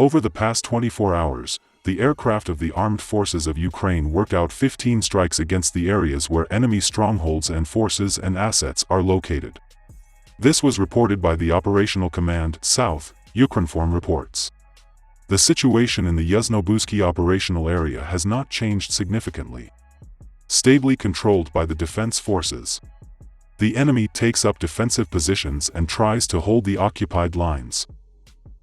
Over the past 24 hours, the aircraft of the armed forces of Ukraine worked out 15 strikes against the areas where enemy strongholds and forces and assets are located. This was reported by the Operational Command South, Ukrinform reports. The situation in the Yuzhno-Buzhsky operational area has not changed significantly. Stably controlled by the defense forces. The enemy takes up defensive positions and tries to hold the occupied lines.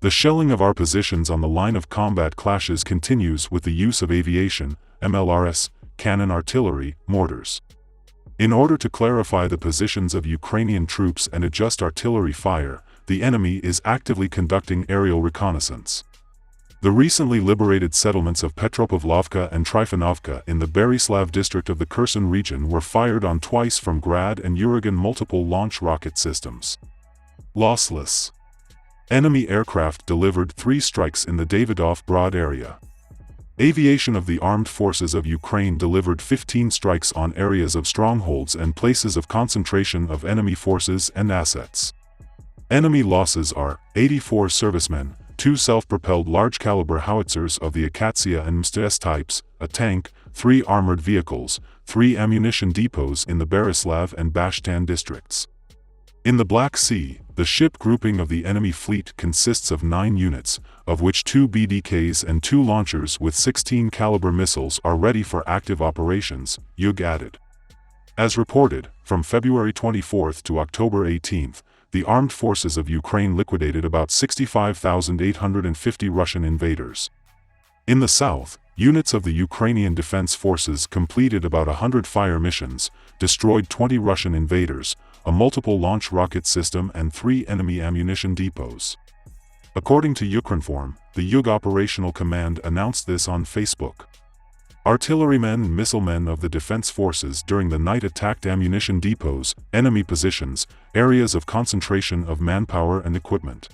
The shelling of our positions on the line of combat clashes continues with the use of aviation, MLRS, cannon artillery, mortars. In order to clarify the positions of Ukrainian troops and adjust artillery fire, the enemy is actively conducting aerial reconnaissance. The recently liberated settlements of Petropavlovka and Trifonovka in the Berislav district of the Kherson region were fired on twice from Grad and Uragan multiple launch rocket systems. Lossless. Enemy aircraft delivered 3 strikes in the Davidov-Brod area. Aviation of the Armed Forces of Ukraine delivered 15 strikes on areas of strongholds and places of concentration of enemy forces and assets. Enemy losses are 84 servicemen, 2 self-propelled large-caliber howitzers of the Akatsiya and Msts types, a tank, 3 armored vehicles, 3 ammunition depots in the Berislav and Bashtan districts. In the Black Sea, the ship grouping of the enemy fleet consists of 9 units, of which 2 BDKs and 2 launchers with 16 caliber missiles are ready for active operations, UG added. As reported, from February 24 to October 18, the armed forces of Ukraine liquidated about 65,850 Russian invaders. In the south, units of the Ukrainian Defense Forces completed about 100 fire missions, destroyed 20 Russian invaders, a multiple launch rocket system and 3 enemy ammunition depots. According to Ukrinform, the UG Operational Command announced this on Facebook. Artillerymen and missilemen of the defense forces during the night attacked ammunition depots, enemy positions, areas of concentration of manpower and equipment.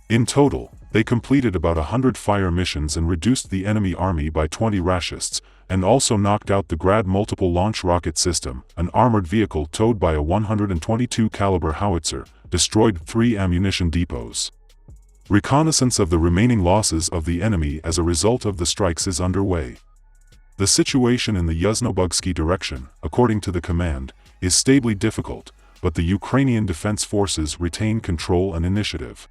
In total, they completed about 100 fire missions and reduced the enemy army by 20 Rashists, and also knocked out the Grad multiple launch rocket system, an armored vehicle towed by a 122 caliber howitzer, destroyed 3 ammunition depots. Reconnaissance of the remaining losses of the enemy as a result of the strikes is underway. The situation in the Yuzhno-Buzhsky direction, according to the command, is stably difficult, but the Ukrainian defense forces retain control and initiative.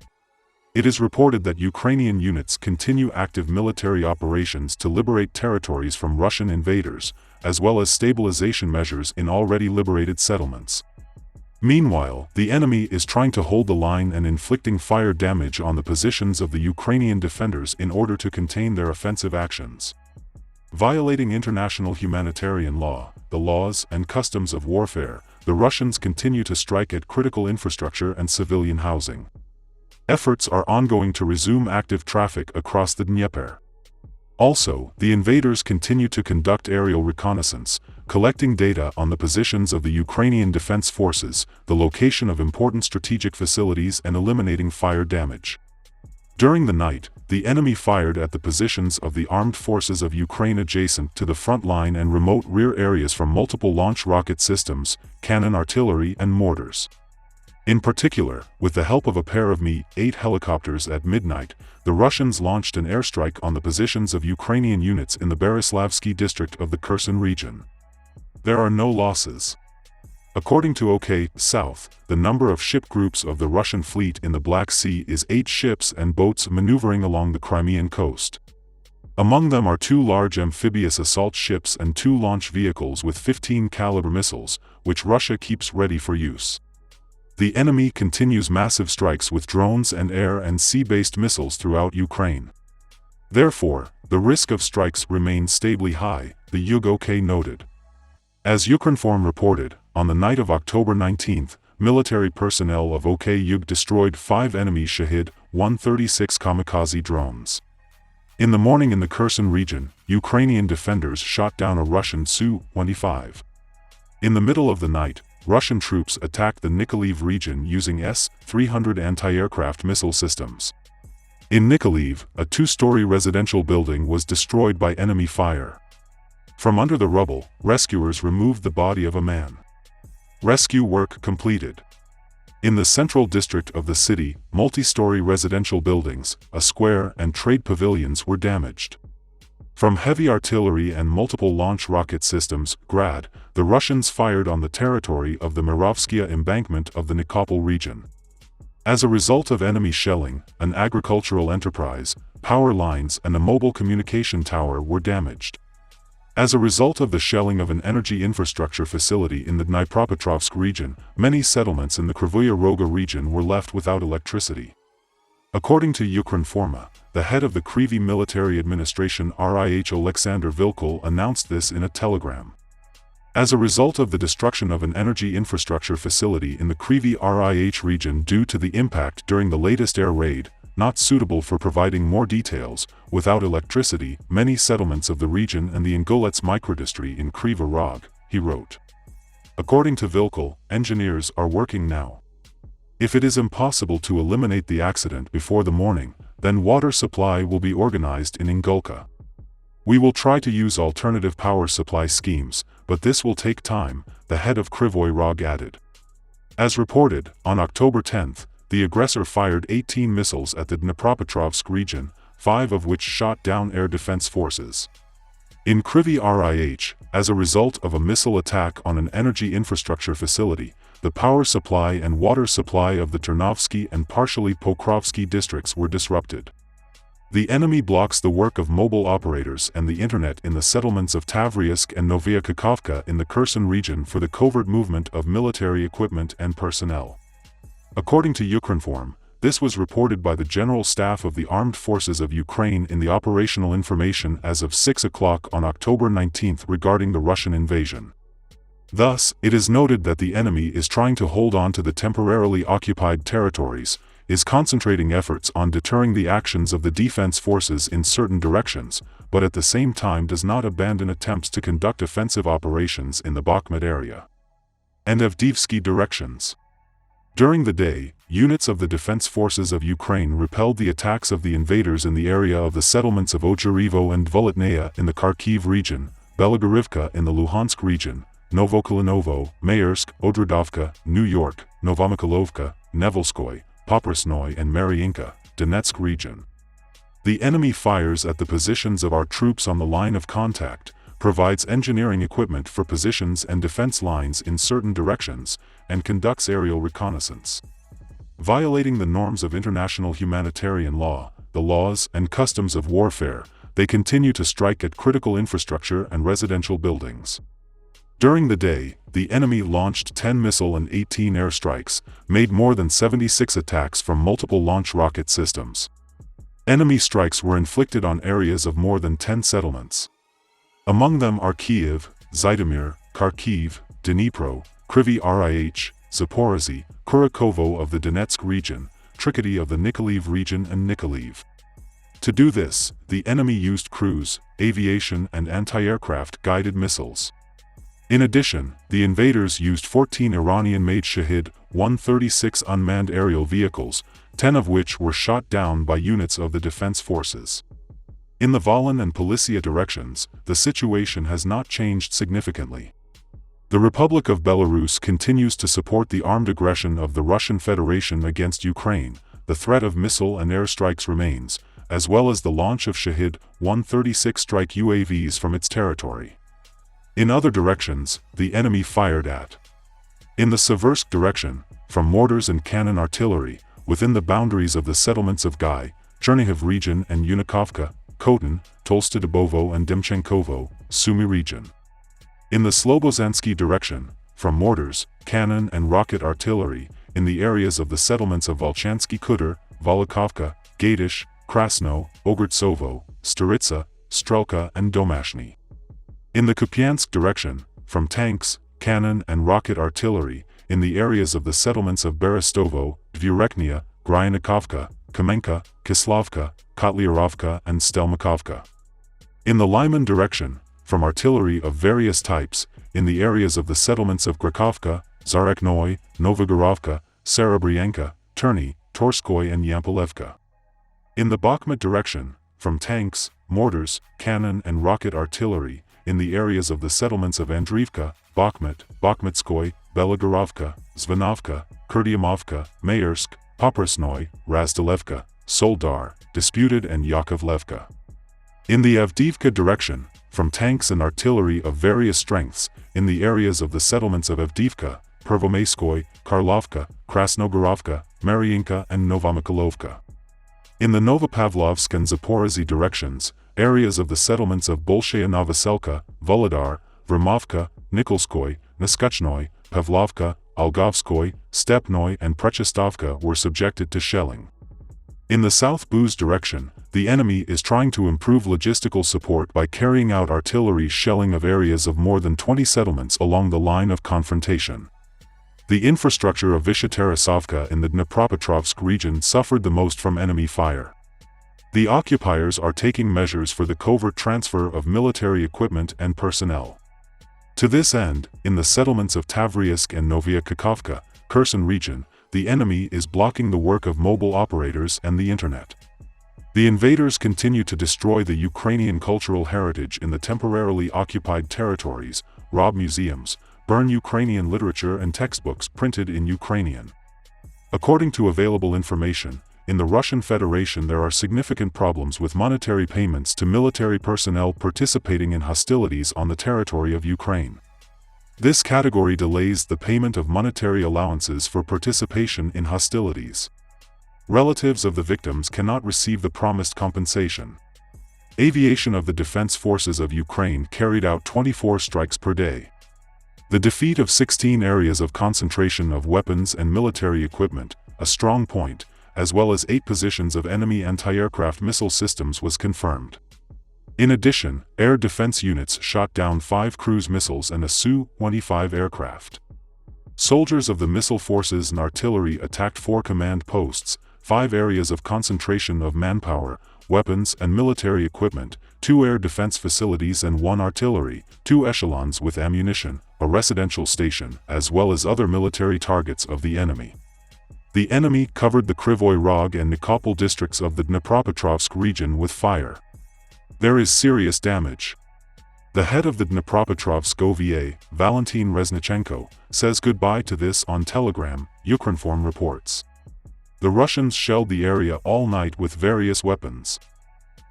It is reported that Ukrainian units continue active military operations to liberate territories from Russian invaders, as well as stabilization measures in already liberated settlements. Meanwhile, the enemy is trying to hold the line and inflicting fire damage on the positions of the Ukrainian defenders in order to contain their offensive actions. Violating international humanitarian law, the laws and customs of warfare, the Russians continue to strike at critical infrastructure and civilian housing. Efforts are ongoing to resume active traffic across the Dnieper. Also, the invaders continue to conduct aerial reconnaissance, collecting data on the positions of the Ukrainian defense forces, the location of important strategic facilities and eliminating fire damage. During the night, the enemy fired at the positions of the armed forces of Ukraine adjacent to the front line and remote rear areas from multiple launch rocket systems, cannon artillery and mortars. In particular, with the help of a pair of Mi-8 helicopters at midnight, the Russians launched an airstrike on the positions of Ukrainian units in the Berislavsky district of the Kherson region. There are no losses. According to OK South, the number of ship groups of the Russian fleet in the Black Sea is 8 ships and boats maneuvering along the Crimean coast. Among them are 2 large amphibious assault ships and 2 launch vehicles with 15 caliber missiles, which Russia keeps ready for use. The enemy continues massive strikes with drones and air and sea-based missiles throughout Ukraine. Therefore, the risk of strikes remains stably high, the UG noted. As Ukrinform reported, on the night of October 19, military personnel of OK UG destroyed 5 enemy Shahid-136 kamikaze drones. In the morning in the Kherson region, Ukrainian defenders shot down a Russian Su-25. In the middle of the night, Russian troops attacked the Nikolaev region using S-300 anti-aircraft missile systems. In Nikolaev, a 2-story residential building was destroyed by enemy fire. From under the rubble, rescuers removed the body of a man. Rescue work completed. In the central district of the city, multi-story residential buildings, a square, and trade pavilions were damaged. From heavy artillery and multiple launch rocket systems, Grad, the Russians fired on the territory of the Mirovskaya embankment of the Nikopol region. As a result of enemy shelling, an agricultural enterprise, power lines, and a mobile communication tower were damaged. As a result of the shelling of an energy infrastructure facility in the Dnipropetrovsk region, many settlements in the Kryvya Roga region were left without electricity. According to Ukrinforma, the head of the Kryvyi Military Administration RIH Alexander Vilkul announced this in a telegram. As a result of the destruction of an energy infrastructure facility in the Kryvyi RIH region due to the impact during the latest air raid, not suitable for providing more details, without electricity, many settlements of the region and the Ingolets microdistrict in Kryvyi Rog, he wrote. According to Vilkul, engineers are working now. If it is impossible to eliminate the accident before the morning, then water supply will be organized in Ingolka. We will try to use alternative power supply schemes, but this will take time, the head of Kryvyi Rog added. As reported, on October 10, the aggressor fired 18 missiles at the Dnipropetrovsk region, 5 of which shot down air defense forces. In Kryvyi Rih, as a result of a missile attack on an energy infrastructure facility, the power supply and water supply of the Ternovsky and partially Pokrovsky districts were disrupted. The enemy blocks the work of mobile operators and the internet in the settlements of Tavriysk and Novaya Kakhovka in the Kherson region for the covert movement of military equipment and personnel. According to Ukrinform, this was reported by the General Staff of the Armed Forces of Ukraine in the operational information as of 6 o'clock on October 19 regarding the Russian invasion. Thus, it is noted that the enemy is trying to hold on to the temporarily occupied territories, is concentrating efforts on deterring the actions of the defense forces in certain directions, but at the same time does not abandon attempts to conduct offensive operations in the Bakhmut area and Avdiivsky directions. During the day, units of the defense forces of Ukraine repelled the attacks of the invaders in the area of the settlements of Odzhirivo and Dvolotnaya in the Kharkiv region, Belogorivka in the Luhansk region, Novokolinovo, Maersk, Odradovka, New York, Novomykolovka, Nevelskoy, Poprasnoy and Mariinka, Donetsk region. The enemy fires at the positions of our troops on the line of contact, provides engineering equipment for positions and defense lines in certain directions, and conducts aerial reconnaissance. Violating the norms of international humanitarian law, the laws and customs of warfare, they continue to strike at critical infrastructure and residential buildings. During the day, the enemy launched 10 missile and 18 airstrikes, made more than 76 attacks from multiple launch rocket systems. Enemy strikes were inflicted on areas of more than 10 settlements. Among them are Kiev, Zhytomyr, Kharkiv, Dnipro, Kryvyi Rih, Zaporozhye, Kurakovo of the Donetsk region, Trikity of the Nikolaev region and Nikolaev. To do this, the enemy used cruise, aviation and anti-aircraft guided missiles. In addition, the invaders used 14 Iranian-made Shahed-136 unmanned aerial vehicles, 10 of which were shot down by units of the defense forces. In the Volyn and Polisia directions, the situation has not changed significantly. The Republic of Belarus continues to support the armed aggression of the Russian Federation against Ukraine. The threat of missile and airstrikes remains, as well as the launch of Shahed-136 strike UAVs from its territory. In other directions, the enemy fired at. In the Seversk direction, from mortars and cannon artillery, within the boundaries of the settlements of Gai, Chernihiv region and Unikovka, Khotin, Tolstodobovo and Demchenkovo, Sumy region. In the Slobozansky direction, from mortars, cannon and rocket artillery, in the areas of the settlements of Volchansky Khutor, Volikovka, Gadish, Krasno, Ogortsovo, Staritsa, Strelka and Domashny. In the Kupiansk direction, from tanks, cannon and rocket artillery, in the areas of the settlements of Berestovo, Dvureknia, Gryanikhovka, Kamenka, Kislavka, Kotliarovka and Stelmakovka. In the Lyman direction, from artillery of various types, in the areas of the settlements of Grakovka, Zareknoy, Novogorovka, Serebryanka, Terny, Torskoy and Yampolevka. In the Bakhmut direction, from tanks, mortars, cannon and rocket artillery, in the areas of the settlements of Andriivka, Bakhmut, Bakhmutskoy, Belogorovka, Zvanovka, Kurdiamovka, Maersk, Poprasnoy, Razdalevka, Soldar, Disputed and Yakovlevka. In the Avdiivka direction, from tanks and artillery of various strengths, in the areas of the settlements of Avdiivka, Pervomaiskoy, Karlovka, Krasnogorovka, Mariinka and Novomykolovka. In the Novopavlovsk and Zaporozhye directions, areas of the settlements of Bolshaya Novoselka, Volodar, Vermovka, Nikolskoy, Neskachnoy, Pavlovka, Algovskoy, Stepnoy and Prechistovka were subjected to shelling. In the South Buz direction, the enemy is trying to improve logistical support by carrying out artillery shelling of areas of more than 20 settlements along the line of confrontation. The infrastructure of Vyshya-Tarasovka in the Dnipropetrovsk region suffered the most from enemy fire. The occupiers are taking measures for the covert transfer of military equipment and personnel. To this end, in the settlements of Tavriisk and Novaya Kakhovka, Kherson region, the enemy is blocking the work of mobile operators and the internet. The invaders continue to destroy the Ukrainian cultural heritage in the temporarily occupied territories, rob museums, burn Ukrainian literature and textbooks printed in Ukrainian. According to available information, in the Russian Federation there are significant problems with monetary payments to military personnel participating in hostilities on the territory of Ukraine. This category delays the payment of monetary allowances for participation in hostilities. Relatives of the victims cannot receive the promised compensation. Aviation of the Defense Forces of Ukraine carried out 24 strikes per day. The defeat of 16 areas of concentration of weapons and military equipment, a strong point, as well as 8 positions of enemy anti-aircraft missile systems was confirmed. In addition, air defense units shot down 5 cruise missiles and a Su-25 aircraft. Soldiers of the missile forces and artillery attacked 4 command posts, 5 areas of concentration of manpower, weapons and military equipment, 2 air defense facilities and 1 artillery, 2 echelons with ammunition, a residential station, as well as other military targets of the enemy. The enemy covered the Krivoy Rog and Nikopol districts of the Dnipropetrovsk region with fire. There is serious damage. The head of the Dnipropetrovsk OVA, Valentin Reznichenko, says goodbye to this on Telegram, Ukrinform reports. The Russians shelled the area all night with various weapons.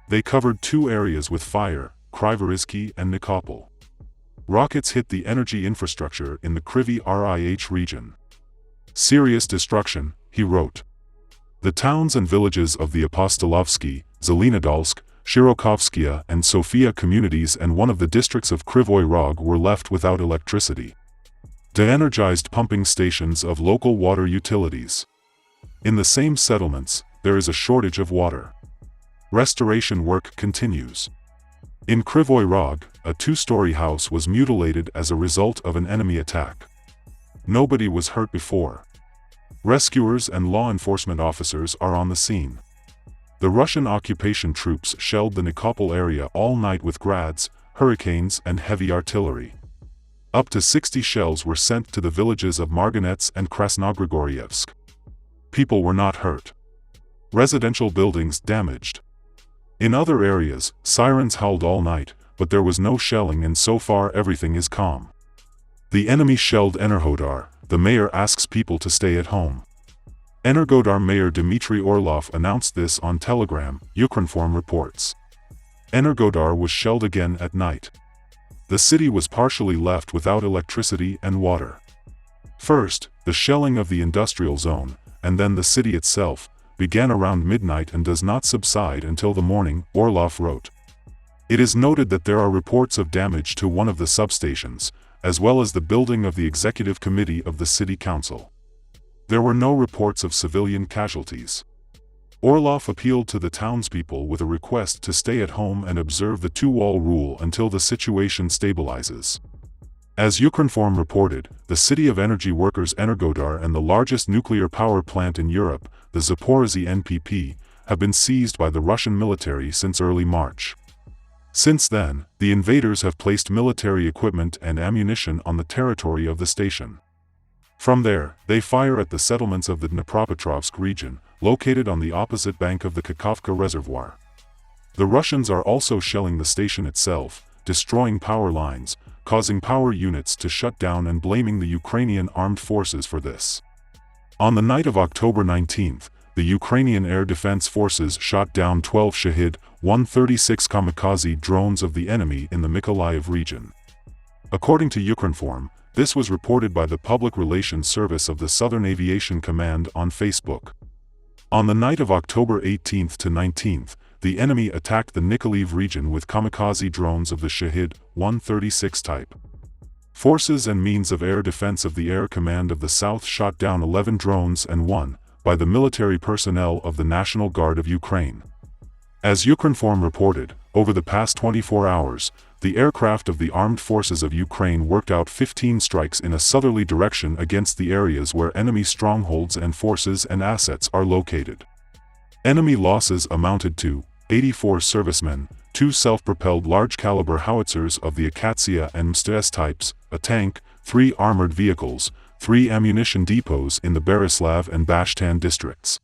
They covered 2 areas with fire, Kryvyi and Nikopol. Rockets hit the energy infrastructure in the Kryvyi Rih region. Serious destruction, he wrote. The towns and villages of the Apostolovsky, Zelenodolsk, Shirokovskaya and Sofia communities and one of the districts of Krivoy Rog were left without electricity. De-energized pumping stations of local water utilities. In the same settlements, there is a shortage of water. Restoration work continues. In Krivoy Rog, a 2-story house was mutilated as a result of an enemy attack. Nobody was hurt before. Rescuers and law enforcement officers are on the scene. The Russian occupation troops shelled the Nikopol area all night with grads, hurricanes and heavy artillery. Up to 60 shells were sent to the villages of Marganets and Krasnogrigorievsk. People were not hurt. Residential buildings damaged. In other areas, sirens howled all night, but there was no shelling and so far everything is calm. The enemy shelled Enerhodar. The mayor asks people to stay at home. Energodar Mayor Dmitry Orlov announced this on Telegram, Ukrinform reports. Energodar was shelled again at night. The city was partially left without electricity and water. First, the shelling of the industrial zone, and then the city itself, began around midnight and does not subside until the morning, Orlov wrote. It is noted that there are reports of damage to one of the substations, as well as the building of the executive committee of the city council. There were no reports of civilian casualties. Orlov appealed to the townspeople with a request to stay at home and observe the 2-wall rule until the situation stabilizes. As Ukrinform reported, the city of energy workers Energodar and the largest nuclear power plant in Europe, the Zaporozhye NPP, have been seized by the Russian military since early March. Since then, the invaders have placed military equipment and ammunition on the territory of the station. From there, they fire at the settlements of the Dnipropetrovsk region, located on the opposite bank of the Kakhovka reservoir. The Russians are also shelling the station itself, destroying power lines, causing power units to shut down and blaming the Ukrainian armed forces for this. On the night of October 19, the Ukrainian Air Defense Forces shot down 12 Shahid-136 kamikaze drones of the enemy in the Mykolaiv region. According to Ukrinform, this was reported by the Public Relations Service of the Southern Aviation Command on Facebook. On the night of October 18 to 19, the enemy attacked the Mykolaiv region with kamikaze drones of the Shahid-136 type. Forces and means of air defense of the Air Command of the South shot down 11 drones and 1 by the military personnel of the National Guard of Ukraine. As Ukrinform reported, over the past 24 hours, the aircraft of the armed forces of Ukraine worked out 15 strikes in a southerly direction against the areas where enemy strongholds and forces and assets are located. Enemy losses amounted to 84 servicemen, 2 self-propelled large-caliber howitzers of the Akatsiya and Mstes types, a tank, 3 armored vehicles, 3 ammunition depots in the Berislav and Bashtan districts.